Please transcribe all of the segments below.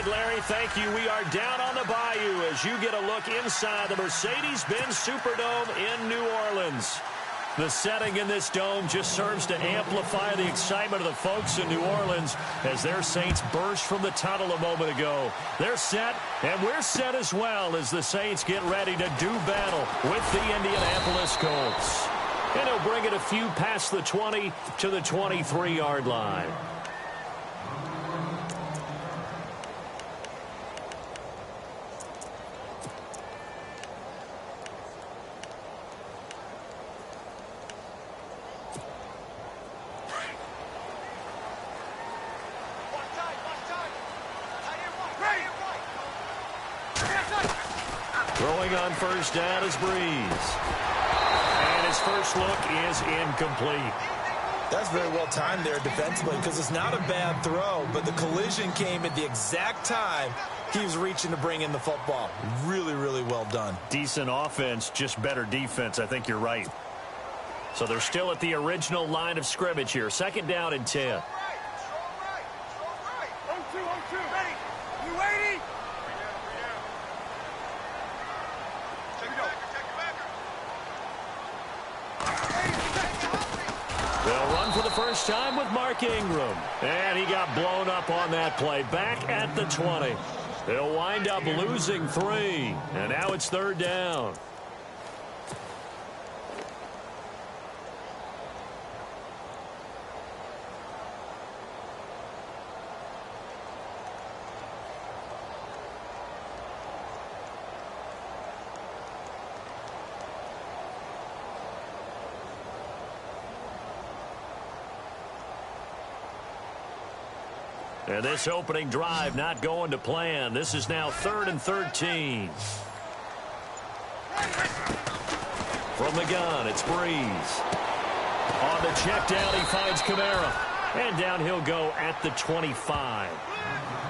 right, Larry, thank you. We are down on the bayou as you get a look inside the Mercedes-Benz Superdome in New Orleans. The setting in this dome just serves to amplify the excitement of the folks in New Orleans as their Saints burst from the tunnel a moment ago. They're set, and we're set as well as the Saints get ready to do battle with the Indianapolis Colts. And he'll bring it a few past the 20 to the 23-yard line. Throwing on first down is Breeze. And his first look is incomplete. That's very well timed there defensively because it's not a bad throw, but the collision came at the exact time he was reaching to bring in the football. Really, really well done. Decent offense, just better defense. I think you're right. So they're still at the original line of scrimmage here. Second down and 10. First time with Mark Ingram. And he got blown up on that play. Back at the 20. They'll wind up losing 3. And now it's third down. And this opening drive not going to plan. This is now 3rd and 13. From the gun, it's Breeze. On the check down, he finds Kamara. And down he'll go at the 25.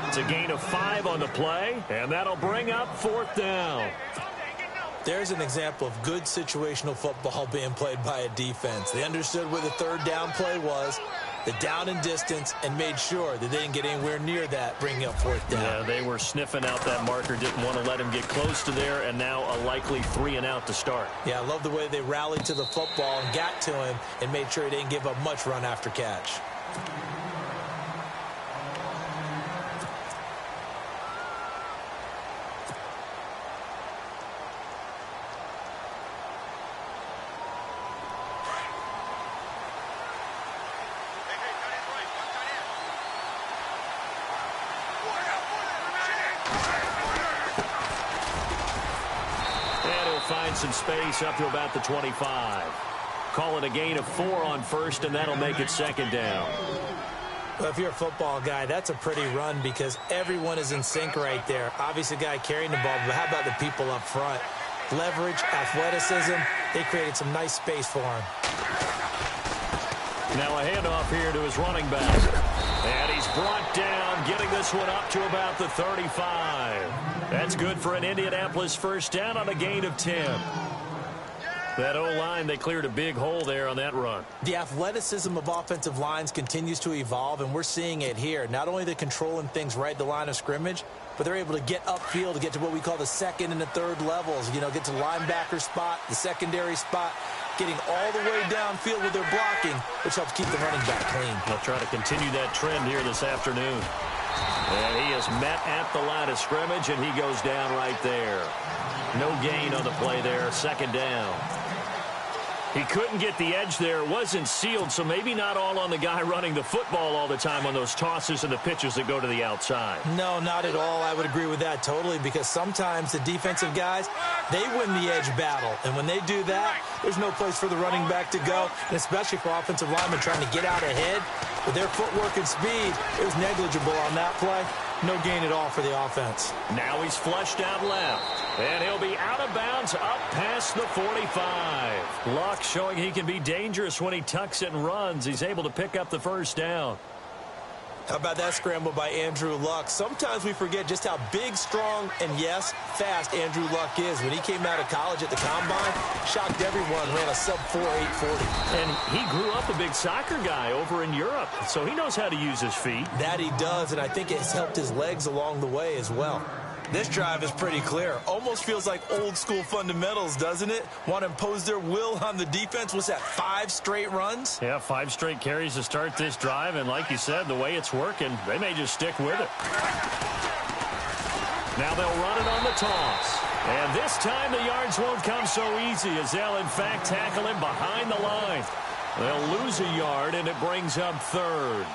It's a gain of 5 on the play, and that'll bring up 4th down. There's an example of good situational football being played by a defense. They understood where the third down play was, the down and distance, and made sure that they didn't get anywhere near that, bringing up 4th down. Yeah, they were sniffing out that marker, didn't want to let him get close to there, and now a likely 3 and out to start. Yeah, I love the way they rallied to the football and got to him and made sure he didn't give up much run after catch. Find some space up to about the 25. Call it a gain of 4 on first, and that'll make it second down. Well, if you're a football guy, that's a pretty run because everyone is in sync right there. Obviously, the guy carrying the ball, but how about the people up front? Leverage, athleticism, they created some nice space for him. Now a handoff here to his running back. And he's brought down, getting this one up to about the 35. That's good for an Indianapolis first down on a gain of 10. That O-line, they cleared a big hole there on that run. The athleticism of offensive lines continues to evolve, and we're seeing it here. Not only the controlling things right at the line of scrimmage, but they're able to get upfield to get to what we call the second and the third levels. You know, get to the linebacker spot, the secondary spot, getting all the way downfield with their blocking, which helps keep the running back clean. They'll try to continue that trend here this afternoon. And he is met at the line of scrimmage, and he goes down right there. No gain on the play there, second down. He couldn't get the edge there. It wasn't sealed, so maybe not all on the guy running the football all the time on those tosses and the pitches that go to the outside. No, not at all. I would agree with that totally because sometimes the defensive guys, they win the edge battle. And when they do that, there's no place for the running back to go, and especially for offensive linemen trying to get out ahead. With their footwork and speed, it was negligible on that play. No gain at all for the offense. Now he's flushed out left. And he'll be out of bounds up past the 45. Luck showing he can be dangerous when he tucks it and runs. He's able to pick up the first down. How about that scramble by Andrew Luck? Sometimes we forget just how big, strong, and, yes, fast Andrew Luck is. When he came out of college at the Combine, shocked everyone, ran a sub-4 840. And he grew up a big soccer guy over in Europe, so he knows how to use his feet. That he does, and I think it's helped his legs along the way as well. This drive is pretty clear. Almost feels like old-school fundamentals, doesn't it? Want to impose their will on the defense. What's that, 5 straight runs? Yeah, 5 straight carries to start this drive, and like you said, the way it's working, they may just stick with it. Now they'll run it on the toss. And this time the yards won't come so easy as they'll, in fact, tackle him behind the line. They'll lose a yard, and it brings up 3rd.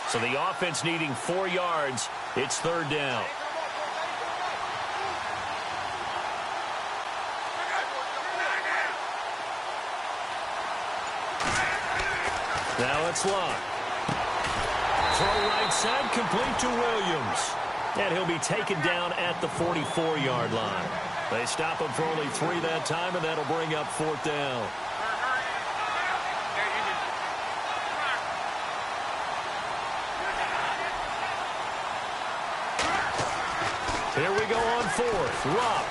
So the offense needing 4 yards. It's 3rd down. Now it's Luck. Throw right side, complete to Williams. And he'll be taken down at the 44-yard line. They stop him for only 3 that time, and that'll bring up 4th down. Here we go on 4th. Luck.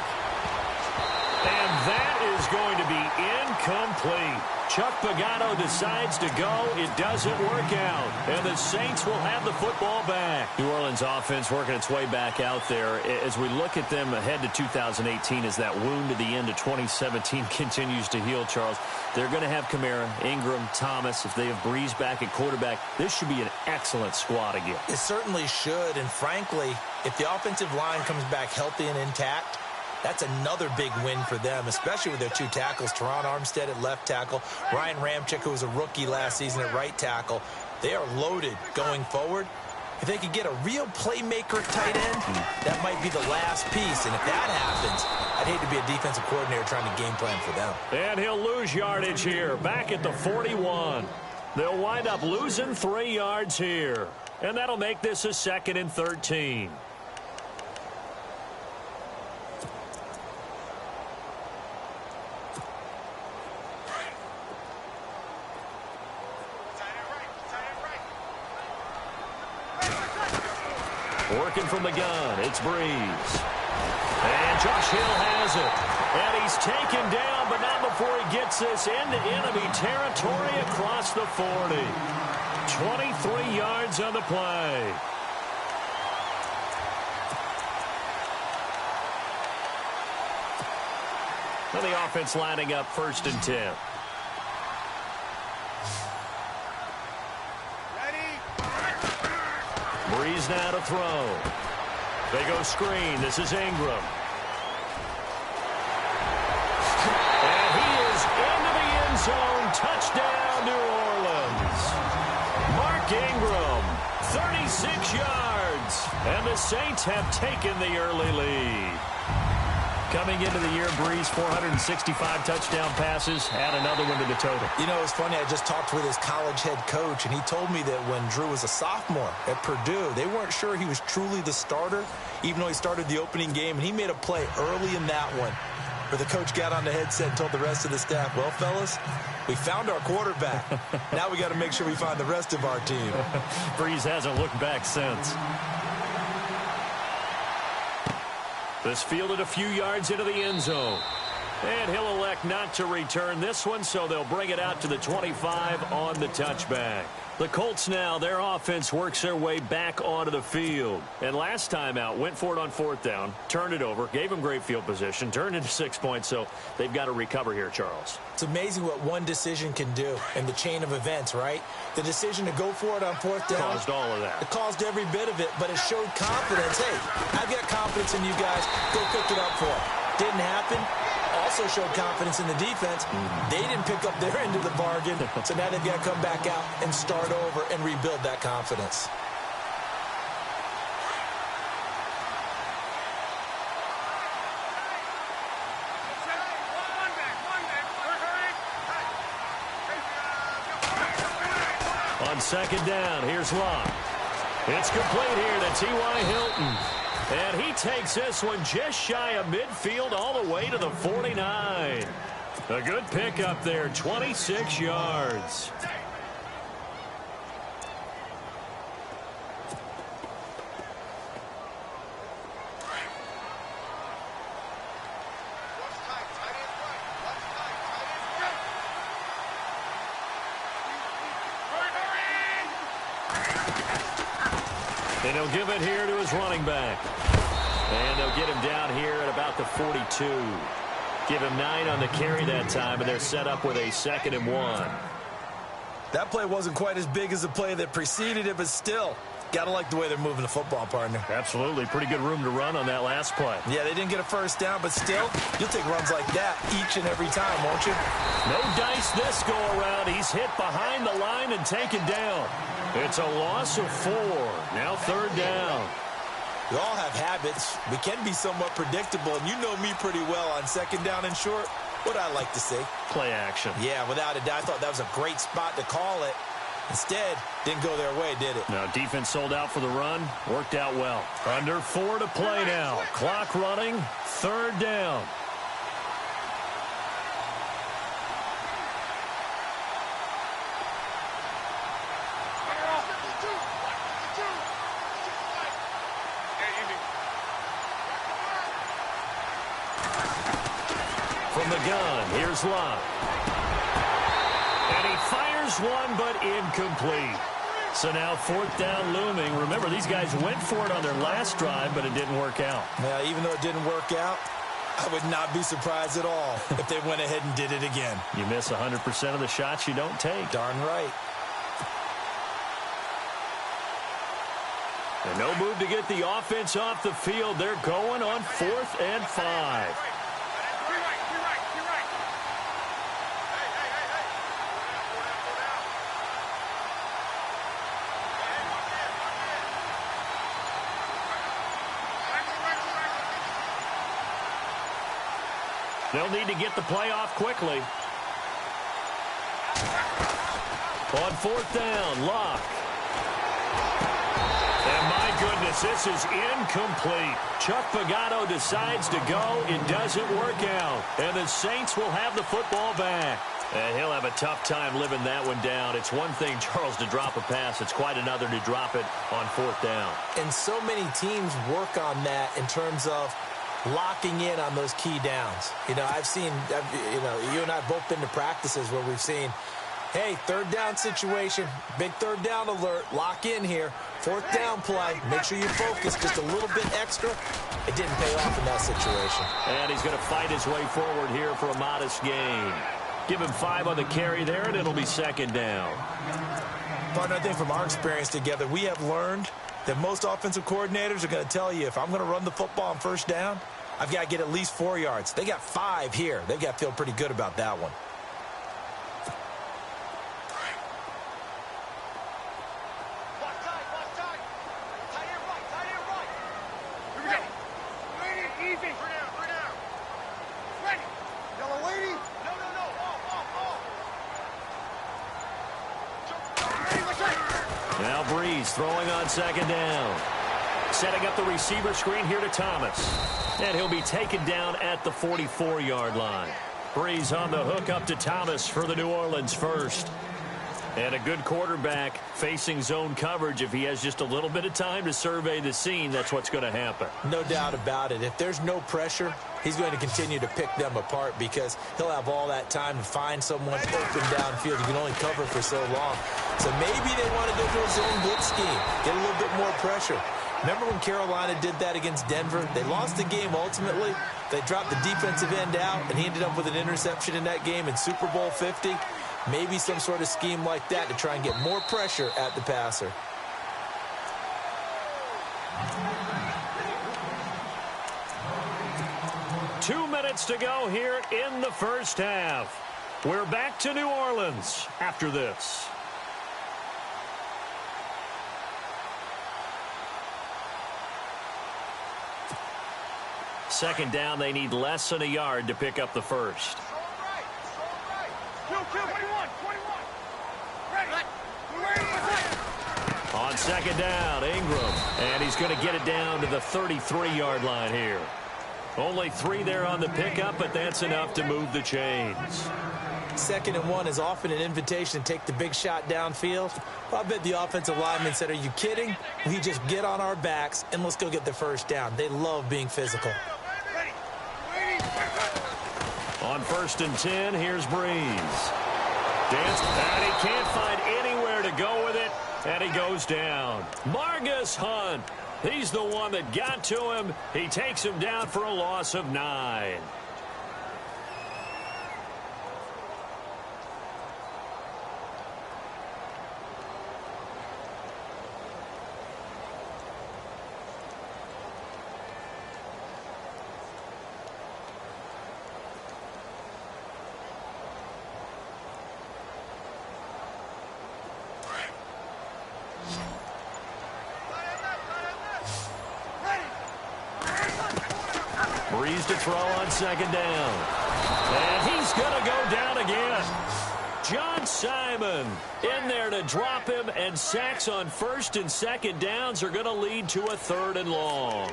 And that is going to be incomplete. Chuck Pagano decides to go. It doesn't work out. And the Saints will have the football back. New Orleans offense working its way back out there. As we look at them ahead to 2018 as that wound at the end of 2017 continues to heal, Charles, they're going to have Kamara, Ingram, Thomas. If they have Breeze back at quarterback, this should be an excellent squad again. It certainly should. And frankly, if the offensive line comes back healthy and intact, that's another big win for them, especially with their 2 tackles. Teron Armstead at left tackle, Ryan Ramczyk, who was a rookie last season at right tackle. They are loaded going forward. If they could get a real playmaker at tight end, that might be the last piece. And if that happens, I'd hate to be a defensive coordinator trying to game plan for them. And he'll lose yardage here, back at the 41. They'll wind up losing 3 yards here. And that'll make this a 2nd and 13. Working from the gun, it's Breeze. And Josh Hill has it. And he's taken down, but not before he gets this into enemy territory across the 40. 23 yards on the play. Now the offense lining up 1st and 10. Breeze now to throw. They go screen. This is Ingram. And he is into the end zone. Touchdown, New Orleans. Mark Ingram, 36 yards. And the Saints have taken the early lead. Coming into the year, Breeze, 465 touchdown passes. Add another one to the total. You know, it's funny. I just talked with his college head coach, and he told me that when Drew was a sophomore at Purdue, they weren't sure he was truly the starter, even though he started the opening game, and he made a play early in that one where the coach got on the headset and told the rest of the staff, well, fellas, we found our quarterback. Now we got to make sure we find the rest of our team. Breeze hasn't looked back since. This fielded a few yards into the end zone. And he'll elect not to return this one, so they'll bring it out to the 25 on the touchback. The Colts now, their offense works their way back onto the field. And last time out, went for it on 4th down, turned it over, gave them great field position, turned into 6 points, so they've got to recover here, Charles. It's amazing what one decision can do in the chain of events, right? The decision to go for it on 4th down. Caused all of that. It caused every bit of it, but it showed confidence. Hey, I've got confidence in you guys. Go pick it up for them. Didn't happen. Also showed confidence in the defense. They didn't pick up their end of the bargain, so now they've got to come back out and start over and rebuild that confidence. On 2nd down, here's Luck. It's complete here to T.Y. Hilton. And he takes this one just shy of midfield all the way to the 49. A good pickup there, 26 yards. And he'll give it here to his running back. And they'll get him down here at about the 42. Give him 9 on the carry that time, and they're set up with a 2nd and 1. That play wasn't quite as big as the play that preceded it, but still, got to like the way they're moving the football, partner. Absolutely. Pretty good room to run on that last play. Yeah, they didn't get a first down, but still, you'll take runs like that each and every time, won't you? No dice this go-around. He's hit behind the line and taken down. It's a loss of 4. Now 3rd down. We all have habits. We can be somewhat predictable, and you know me pretty well on 2nd down and short. What I like to see. Play action. Yeah, without a doubt. I thought that was a great spot to call it. Instead, didn't go their way, did it? No, defense sold out for the run. Worked out well. Under 4 to play now. Clock running. 3rd down. From the gun, here's Locke. And he fires one, but incomplete. So now 4th down looming. Remember, these guys went for it on their last drive, but it didn't work out. Yeah, even though it didn't work out, I would not be surprised at all if they went ahead and did it again. You miss 100% of the shots you don't take. Darn right. And no move to get the offense off the field. They're going on 4th and 5. They'll need to get the play off quickly. On 4th down, Locke. And my goodness, this is incomplete. Chuck Pagano decides to go. It doesn't work out. And the Saints will have the football back. And he'll have a tough time living that one down. It's one thing, Charles, to drop a pass. It's quite another to drop it on 4th down. And so many teams work on that in terms of locking in on those key downs. You know, you and I have both been to practices where we've seen, hey, 3rd down situation, big 3rd down alert, lock in here, 4th down play, make sure you focus just a little bit extra. It didn't pay off in that situation. And he's going to fight his way forward here for a modest gain. Give him 5 on the carry there, and it'll be 2nd down. Partner, I think from our experience together, we have learned that most offensive coordinators are going to tell you, if I'm going to run the football on 1st down, I've got to get at least 4 yards. They got 5 here. They've got to feel pretty good about that one. Now Breeze throwing on 2nd down. Setting up the receiver screen here to Thomas. And he'll be taken down at the 44-yard line. Breeze on the hook up to Thomas for the New Orleans 1st. And a good quarterback facing zone coverage. If he has just a little bit of time to survey the scene, that's what's going to happen. No doubt about it. If there's no pressure, he's going to continue to pick them apart because he'll have all that time to find someone open downfield. You can only cover for so long. So maybe they want to go to a zone blitz scheme, get a little bit more pressure. Remember when Carolina did that against Denver? They lost the game ultimately. They dropped the defensive end out, and he ended up with an interception in that game in Super Bowl 50. Maybe some sort of scheme like that to try and get more pressure at the passer. Two minutes to go here in the first half. We're back to New Orleans after this. Second down, they need less than a yard to pick up the first. On second down, Ingram. And he's going to get it down to the 33-yard line here. Only 3 there on the pickup, but that's enough to move the chains. 2nd and 1 is often an invitation to take the big shot downfield. I bet the offensive lineman said, are you kidding? We just get on our backs and let's go get the first down. They love being physical. On 1st and 10, here's Breeze. Dance, and he can't find anywhere to go with it, and he goes down. Margus Hunt, he's the one that got to him. He takes him down for a loss of 9. Breeze to throw on 2nd down. And he's going to go down again. John Simon in there to drop him, and sacks on 1st and 2nd downs are going to lead to a 3rd and long.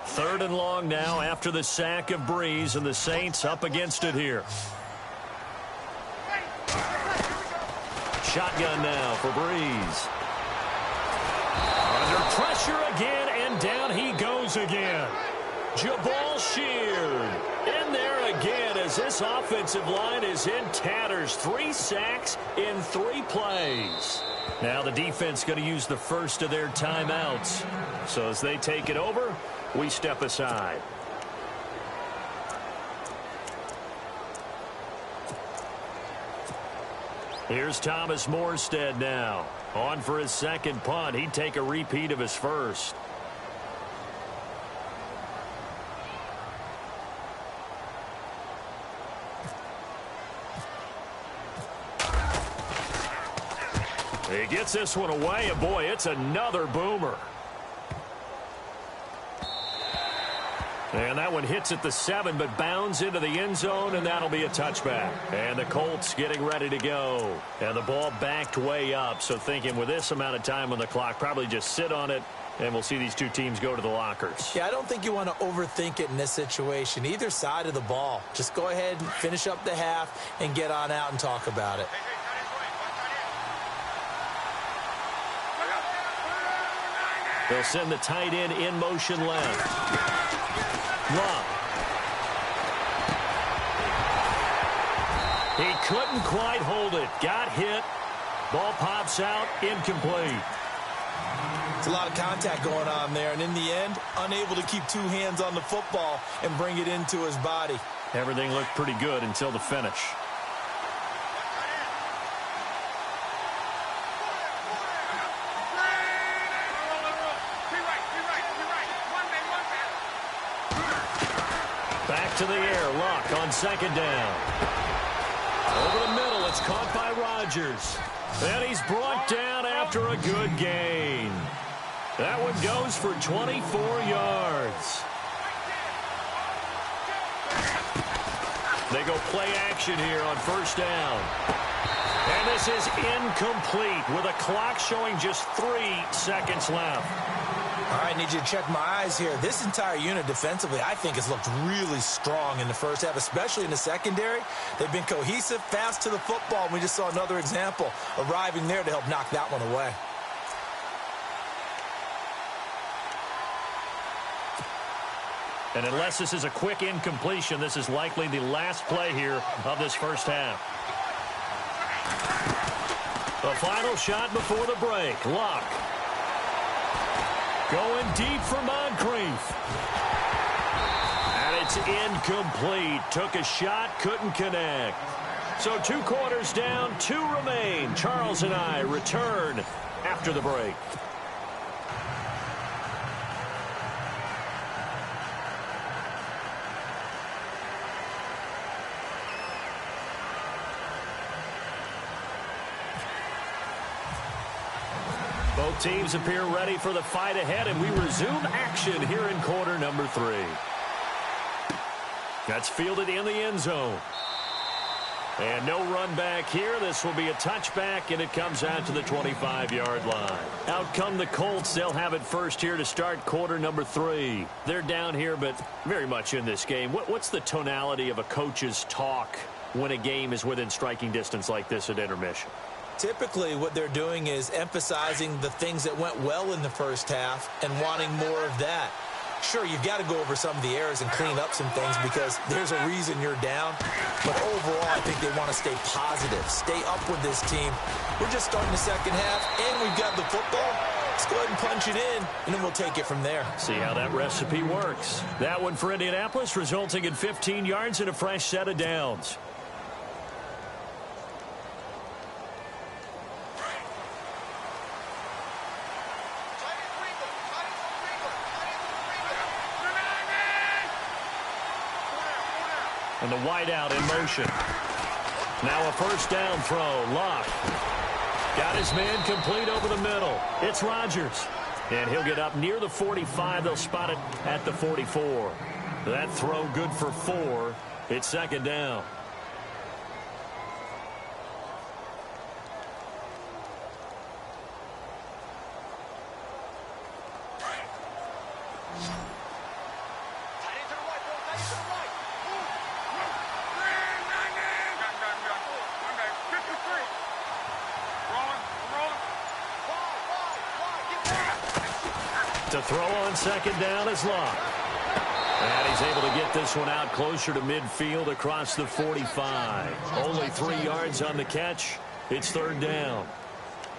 Third and long now after the sack of Breeze, and the Saints up against it here. Shotgun now for Breeze. Under pressure again, and down he goes again. Jabal Sheard in there again as this offensive line is in tatters. 3 sacks in 3 plays. Now the defense going to use the first of their timeouts. So as they take it over, we step aside. Here's Thomas Morstead now. On for his 2nd punt. He'd take a repeat of his first. He gets this one away, and boy, it's another boomer. And that one hits at the 7, but bounds into the end zone, and that'll be a touchback. And the Colts getting ready to go. And the ball backed way up, so thinking with this amount of time on the clock, probably just sit on it, and we'll see these two teams go to the lockers. Yeah, I don't think you want to overthink it in this situation. Either side of the ball. Just go ahead and finish up the half and get on out and talk about it. They'll send the tight end in motion left. Luck. He couldn't quite hold it. Got hit. Ball pops out. Incomplete. It's a lot of contact going on there, and in the end, unable to keep 2 hands on the football and bring it into his body. Everything looked pretty good until the finish. Back to the air. Luck on 2nd down. Over the middle. It's caught by Rodgers. And he's brought down after a good gain. That one goes for 24 yards. They go play action here on 1st down. And this is incomplete with a clock showing just 3 seconds left. All right, need you to check my eyes here. This entire unit defensively, I think, has looked really strong in the first half, especially in the secondary. They've been cohesive, fast to the football, and we just saw another example arriving there to help knock that one away. And unless this is a quick incompletion, this is likely the last play here of this first half. The final shot before the break. Luck. Going deep for Moncrief. And it's incomplete. Took a shot, couldn't connect. So 2 quarters down, 2 remain. Charles and I return after the break. Both teams appear ready for the fight ahead, and we resume action here in quarter number 3. That's fielded in the end zone. And no run back here. This will be a touchback, and it comes out to the 25-yard line. Out come the Colts. They'll have it first here to start quarter number 3. They're down here, but very much in this game. What's the tonality of a coach's talk when a game is within striking distance like this at intermission? Typically, what they're doing is emphasizing the things that went well in the first half and wanting more of that. Sure, you've got to go over some of the errors and clean up some things because there's a reason you're down. But overall, I think they want to stay positive, stay up with this team. We're just starting the second half, and we've got the football. Let's go ahead and punch it in, and then we'll take it from there. See how that recipe works. That one for Indianapolis, resulting in 15 yards and a fresh set of downs. And the wideout in motion. Now a first down throw. Locke got his man complete over the middle. It's Rodgers. And he'll get up near the 45. They'll spot it at the 44. That throw good for 4. It's second down. To throw on second down is Locke. And he's able to get this one out closer to midfield across the 45. Only 3 yards on the catch. It's third down.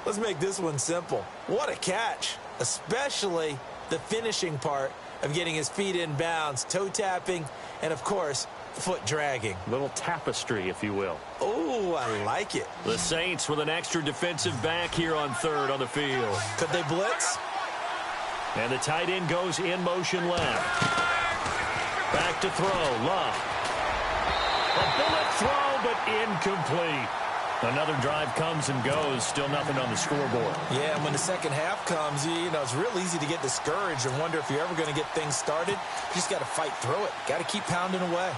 Let's make this one simple. What a catch, especially the finishing part of getting his feet in bounds, toe tapping, and, of course, foot dragging. Little tapestry, if you will. Oh, I like it. The Saints with an extra defensive back here on third on the field. Could they blitz? And the tight end goes in motion left. Back to throw. Love. A bullet throw, but incomplete. Another drive comes and goes. Still nothing on the scoreboard. Yeah, and when the second half comes, you know, it's real easy to get discouraged and wonder if you're ever going to get things started. You just got to fight through it. Got to keep pounding away.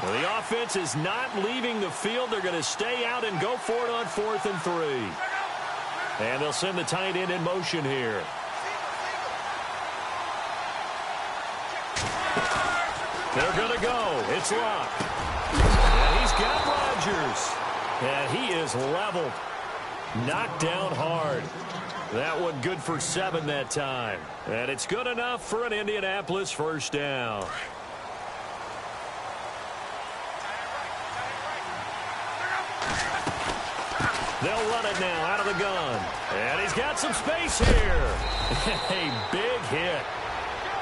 Well, the offense is not leaving the field. They're going to stay out and go for it on 4th and 3. And they'll send the tight end in motion here. They're going to go. It's Locke. And he's got Rodgers. And he is leveled. Knocked down hard. That one good for 7 that time. And it's good enough for an Indianapolis first down. They'll run it now out of the gun. And he's got some space here. A big hit.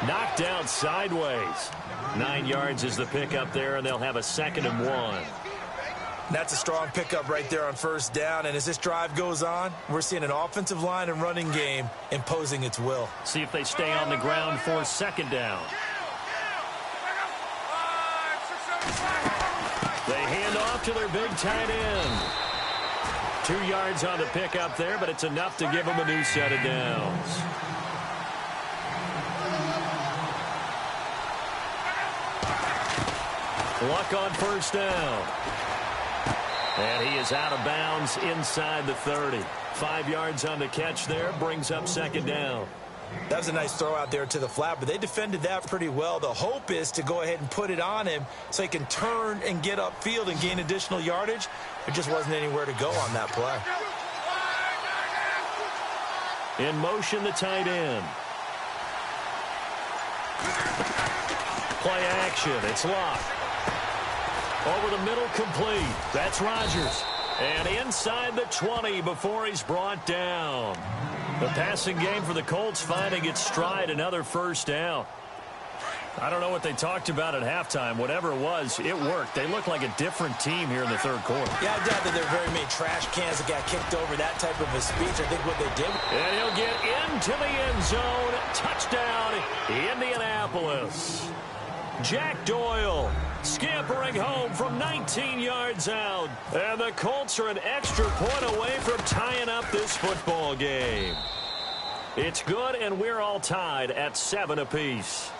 Knocked down sideways. 9 yards is the pickup there, and they'll have a 2nd and 1. That's a strong pickup right there on first down. And as this drive goes on, we're seeing an offensive line and running game imposing its will. See if they stay on the ground for 2nd down. They hand off to their big tight end. 2 yards on the pickup there, but it's enough to give them a new set of downs. Luck on first down. And he is out of bounds inside the 30. 5 yards on the catch there, brings up 2nd down. That was a nice throw out there to the flat, but they defended that pretty well. The hope is to go ahead and put it on him so he can turn and get upfield and gain additional yardage. There just wasn't anywhere to go on that play. In motion, the tight end. Play action. It's Locke. Over the middle, complete. That's Rodgers. And inside the 20 before he's brought down. The passing game for the Colts finding its stride, another first down. I don't know what they talked about at halftime. Whatever it was, it worked. They look like a different team here in the third quarter. Yeah, I doubt that there are very many trash cans that got kicked over that type of a speech. I think what they did. And he'll get into the end zone. Touchdown, Indianapolis. Jack Doyle scampering home from 19 yards out. And the Colts are an extra point away from tying up this football game. It's good, and we're all tied at 7 apiece.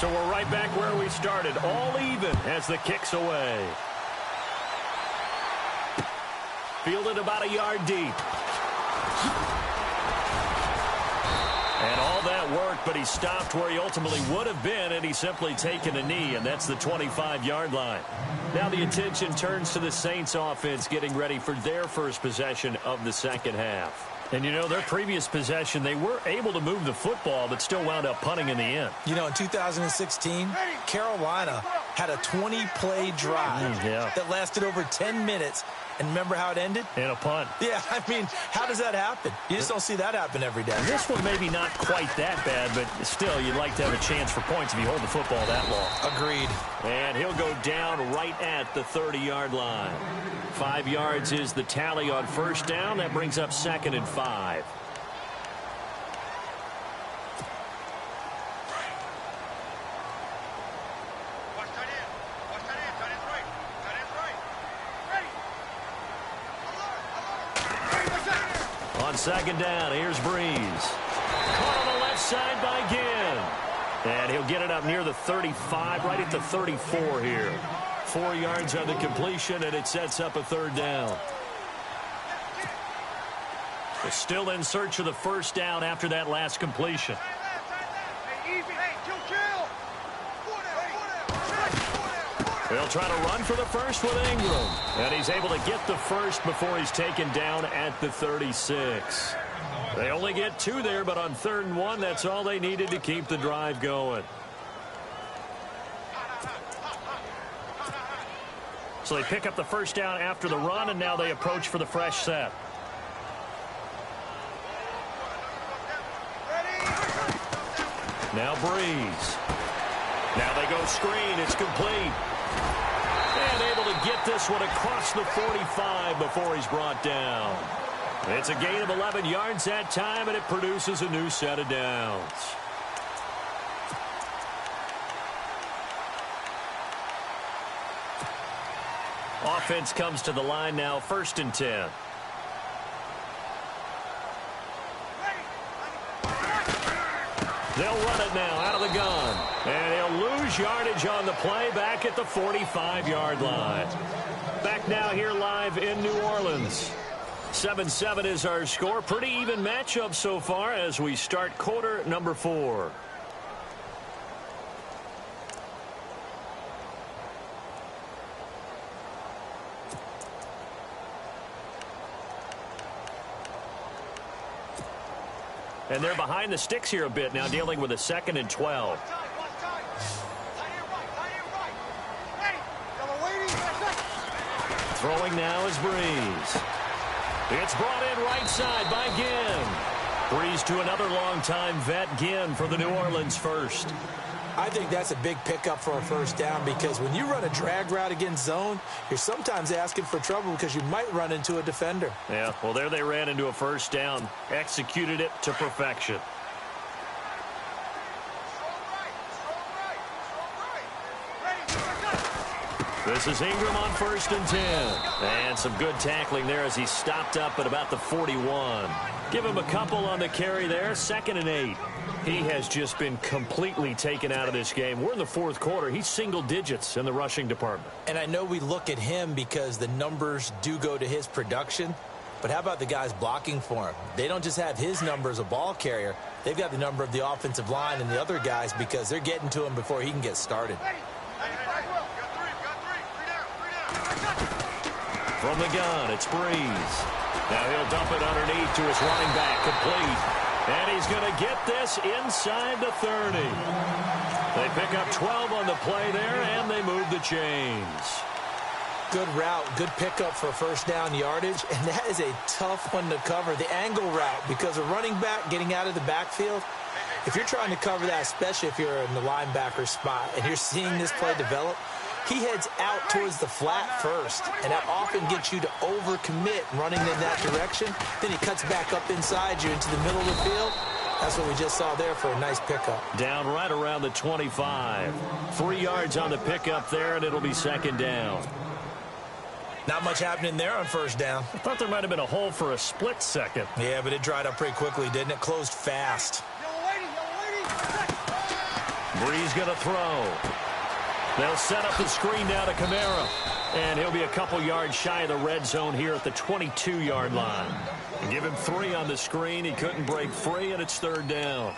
So we're right back where we started, all even as the kick's away. Fielded about a yard deep. And all that work, but he stopped where he ultimately would have been, and he's simply taken a knee, and that's the 25-yard line. Now the attention turns to the Saints offense getting ready for their first possession of the second half. And, you know, their previous possession, they were able to move the football, but still wound up punting in the end. You know, in 2016, Carolina had a 20-play drive that lasted over 10 minutes. And remember how it ended? In a punt. Yeah, I mean, how does that happen? You just don't see that happen every day. This one maybe not quite that bad, but still, you'd like to have a chance for points if you hold the football that long. Agreed. And he'll go down right at the 30-yard line. 5 yards is the tally on first down. That brings up 2nd and 5. On 2nd down, here's Breeze. Caught on the left side by Ginn. And he'll get it up near the 35, right at the 34 here. 4 yards on the completion, and it sets up a 3rd down. They're still in search of the first down after that last completion. They'll try to run for the first with Ingram. And he's able to get the first before he's taken down at the 36. They only get 2 there, but on 3rd and 1, that's all they needed to keep the drive going. So they pick up the first down after the run, and now they approach for the fresh set. Now Breeze. Now they go screen. It's complete. And able to get this one across the 45 before he's brought down. It's a gain of 11 yards that time, and it produces a new set of downs. Offense comes to the line now, 1st and 10. They'll run it now out of the gun. And he'll lose yardage on the play back at the 45-yard line. Back now here live in New Orleans. 7-7 is our score. Pretty even matchup so far as we start quarter number 4. And they're behind the sticks here a bit now, dealing with a 2nd and 12. Throwing now is Breeze. It's brought in right side by Ginn. Breeze to another longtime vet, Ginn, for the New Orleans first. I think that's a big pickup for a first down because when you run a drag route against zone, you're sometimes asking for trouble because you might run into a defender. Yeah, well, there they ran into a first down. Executed it to perfection. This is Ingram on 1st and 10. And some good tackling there as he stopped up at about the 41. Give him a couple on the carry there. 2nd and 8. He has just been completely taken out of this game. We're in the 4th quarter. He's single digits in the rushing department. And I know we look at him because the numbers do go to his production. But how about the guys blocking for him? They don't just have his number as a ball carrier. They've got the number of the offensive line and the other guys because they're getting to him before he can get started. From the gun, it's Breeze. Now he'll dump it underneath to his running back, complete. And he's going to get this inside the 30. They pick up 12 on the play there, and they move the chains. Good route, good pickup for first down yardage, and that is a tough one to cover, the angle route, because a running back getting out of the backfield, if you're trying to cover that, especially if you're in the linebacker spot, and you're seeing this play develop, he heads out towards the flat first, and that often gets you to overcommit running in that direction. Then he cuts back up inside you into the middle of the field. That's what we just saw there for a nice pickup. Down right around the 25. 3 yards on the pickup there, and it'll be 2nd down. Not much happening there on first down. I thought there might have been a hole for a split second. Yeah, but it dried up pretty quickly, didn't it? Closed fast. Breeze going to throw. They'll set up the screen now to Kamara. And he'll be a couple yards shy of the red zone here at the 22-yard line. Give him 3 on the screen. He couldn't break free, and it's 3rd down.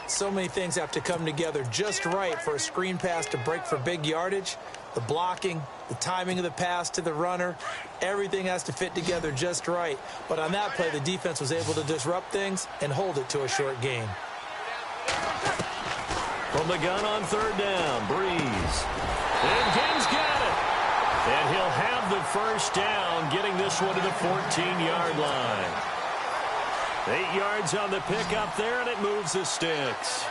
So many things have to come together just right for a screen pass to break for big yardage. The blocking, the timing of the pass to the runner, everything has to fit together just right. But on that play, the defense was able to disrupt things and hold it to a short gain. From the gun on 3rd down, Breeze. And Gibbs got it. And he'll have the 1st down, getting this one to the 14-yard line. 8 yards on the pickup there, and it moves the sticks.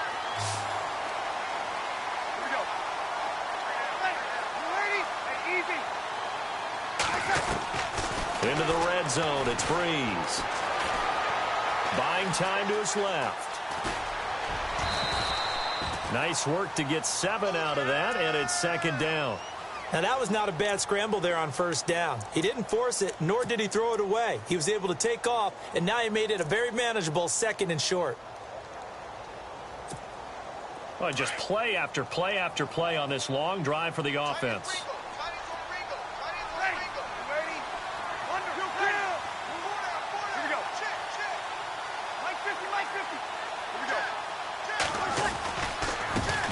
Into the red zone, it's Breeze. Buying time to his left. Nice work to get 7 out of that, and it's 2nd down. Now, that was not a bad scramble there on 1st down. He didn't force it, nor did he throw it away. He was able to take off, and now he made it a very manageable 2nd and short. Well, just play after play after play on this long drive for the offense.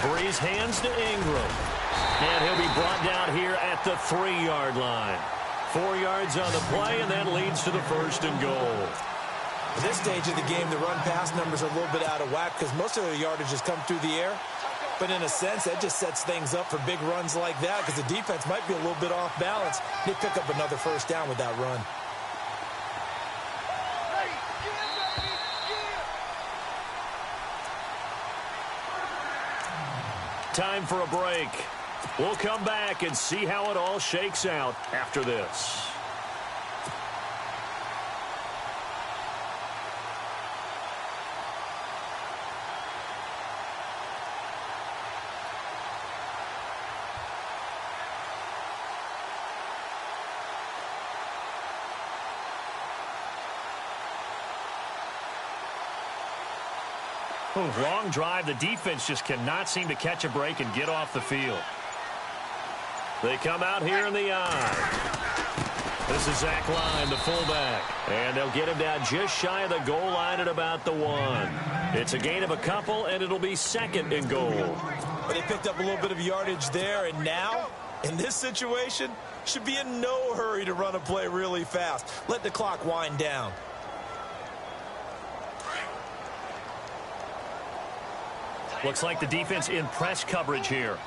Breeze hands to Ingram. And he'll be brought down here at the 3-yard line. 4 yards on the play, and that leads to the 1st and goal. At this stage of the game, the run-pass numbers are a little bit out of whack because most of the yardage has come through the air. But in a sense, that just sets things up for big runs like that because the defense might be a little bit off balance. They pick up another 1st down with that run. Time for a break. We'll come back and see how it all shakes out after this. Long drive. The defense just cannot seem to catch a break and get off the field. They come out here in the eye. This is Zach Line, the fullback. And they'll get him down just shy of the goal line at about the 1. It's a gain of a couple, and it'll be 2nd and goal. But they picked up a little bit of yardage there, and now, in this situation, should be in no hurry to run a play really fast. Let the clock wind down. Looks like the defense in press coverage here.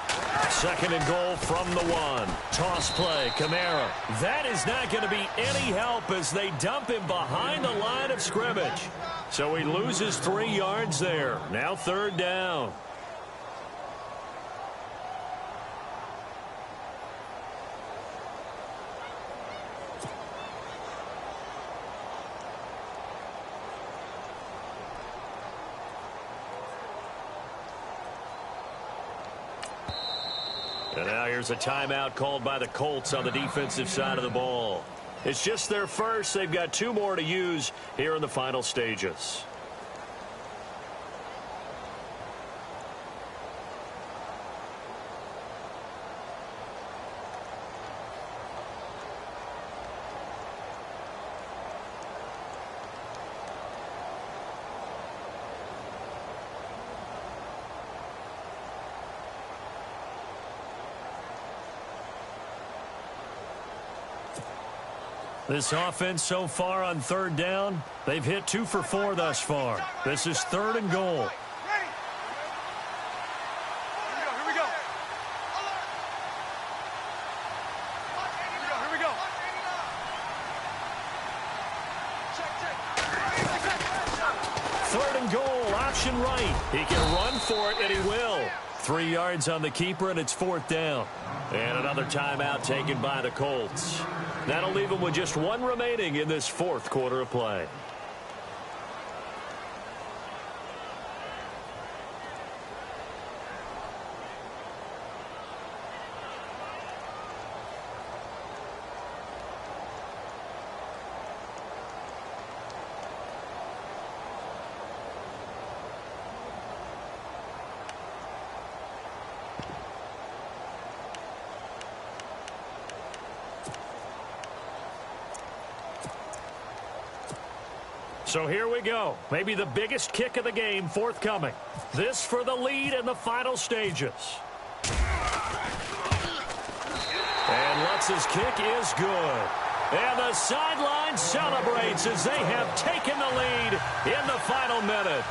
2nd and goal from the 1. Toss play, Kamara. That is not going to be any help as they dump him behind the line of scrimmage. So he loses 3 yards there. Now 3rd down. And now here's a timeout called by the Colts on the defensive side of the ball. It's just their first. They've got 2 more to use here in the final stages. This offense so far on 3rd down, they've hit 2 for 4 thus far. This is 3rd and goal. Third and goal, option right. He can run for it, and he will. 3 yards on the keeper, and it's 4th down. And another timeout taken by the Colts. That'll leave them with just 1 remaining in this 4th quarter of play. So here we go. Maybe the biggest kick of the game forthcoming. This for the lead in the final stages. And Lutz's kick is good. And the sideline celebrates as they have taken the lead in the final minute.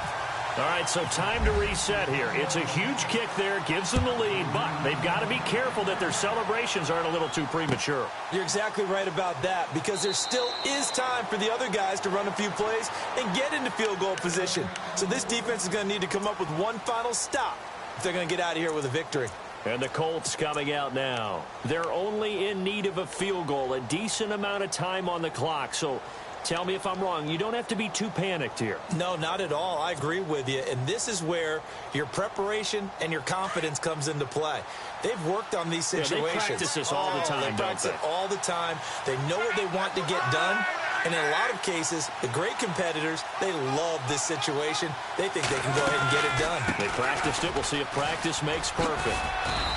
All right, so time to reset here. It's a huge kick there, gives them the lead, but they've got to be careful that their celebrations aren't a little too premature. You're exactly right about that, because there still is time for the other guys to run a few plays and get into field goal position. So this defense is going to need to come up with one final stop if they're going to get out of here with a victory. And the Colts coming out now. They're only in need of a field goal, a decent amount of time on the clock. So tell me if I'm wrong. You don't have to be too panicked here. No, not at all. I agree with you. And this is where your preparation and your confidence comes into play. They've worked on these situations. They practice this all the time, They practice it all the time. They know what they want to get done. And in a lot of cases, the great competitors, they love this situation. They think they can go ahead and get it done. They practiced it. We'll see if practice makes perfect.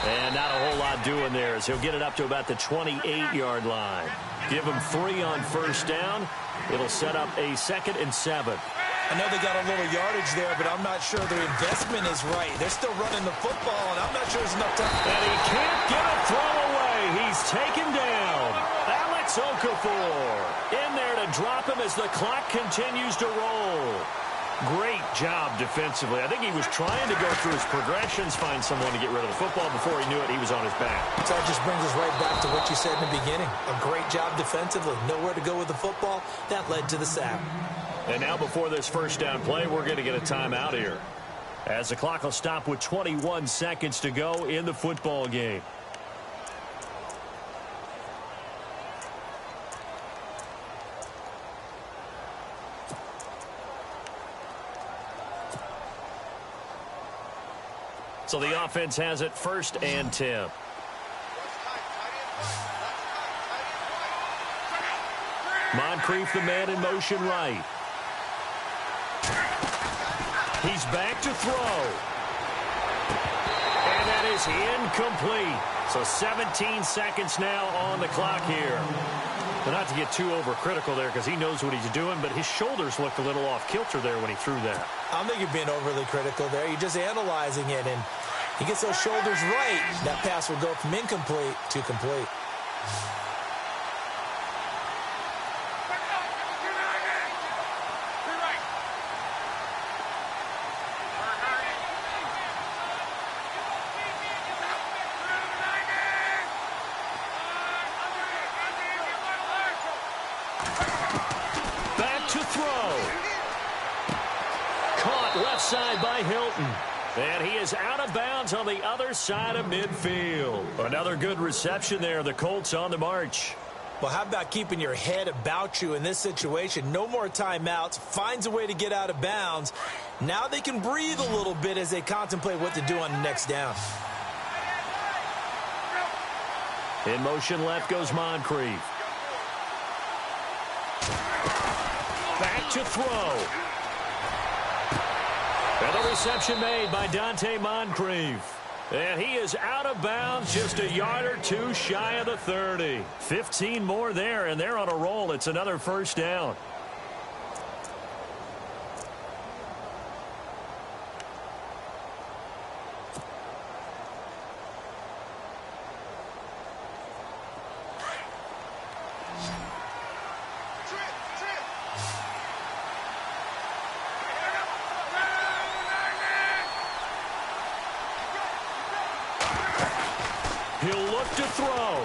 And not a whole lot doing there as he'll get it up to about the 28-yard line. Give him 3 on first down. It'll set up a 2nd and 7. I know they got a little yardage there, but I'm not sure their investment is right. They're still running the football, and I'm not sure there's enough time. And he can't get a throw away. He's taken down. Alex Okafor in there to drop him as the clock continues to roll. Great job defensively. I think he was trying to go through his progressions, find someone to get rid of the football. Before he knew it, he was on his back. So that just brings us right back to what you said in the beginning. A great job defensively. Nowhere to go with the football. That led to the sack. And now before this first down play, we're going to get a timeout here, as the clock will stop with 21 seconds to go in the football game. So the offense has it 1st and 10. Moncrief, the man in motion right. He's back to throw. And that is incomplete. So 17 seconds now on the clock here. But not to get too overcritical there, because he knows what he's doing, but his shoulders looked a little off kilter there when he threw that. I don't think you're being overly critical there. You're just analyzing it, and he gets those shoulders right. That pass will go from incomplete to complete. Side by Hilton. And he is out of bounds on the other side of midfield. Another good reception there. The Colts on the march. Well, how about keeping your head about you in this situation? No more timeouts. Finds a way to get out of bounds. Now they can breathe a little bit as they contemplate what to do on the next down. In motion left goes Moncrief. Back to throw. And the reception made by Dante Moncrief. And he is out of bounds, just a yard or two shy of the 30. 15 more there, and they're on a roll. It's another first down. He'll look to throw.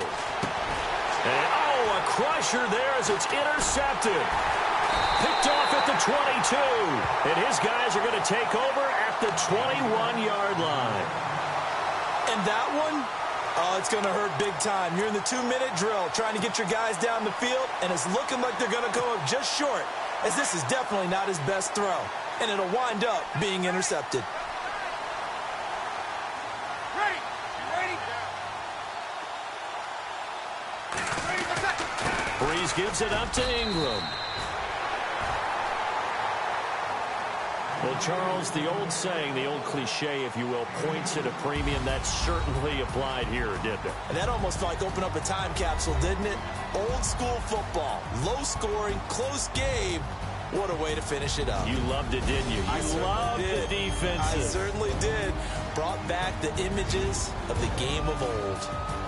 And, a crusher there as it's intercepted. Picked off at the 22. And his guys are going to take over at the 21-yard line. And that one, it's going to hurt big time. You're in the 2-minute drill trying to get your guys down the field, and it's looking like they're going to come up just short, as this is definitely not his best throw. And it'll wind up being intercepted. Breeze gives it up to Ingram. Well, Charles, the old saying, the old cliche, if you will, points at a premium, that certainly applied here, didn't it? And that almost felt like opened up a time capsule, didn't it? Old school football, low scoring, close game, What a way to finish it up. You loved it, didn't you? You loved the defensive. I certainly did. Brought back the images of the game of old.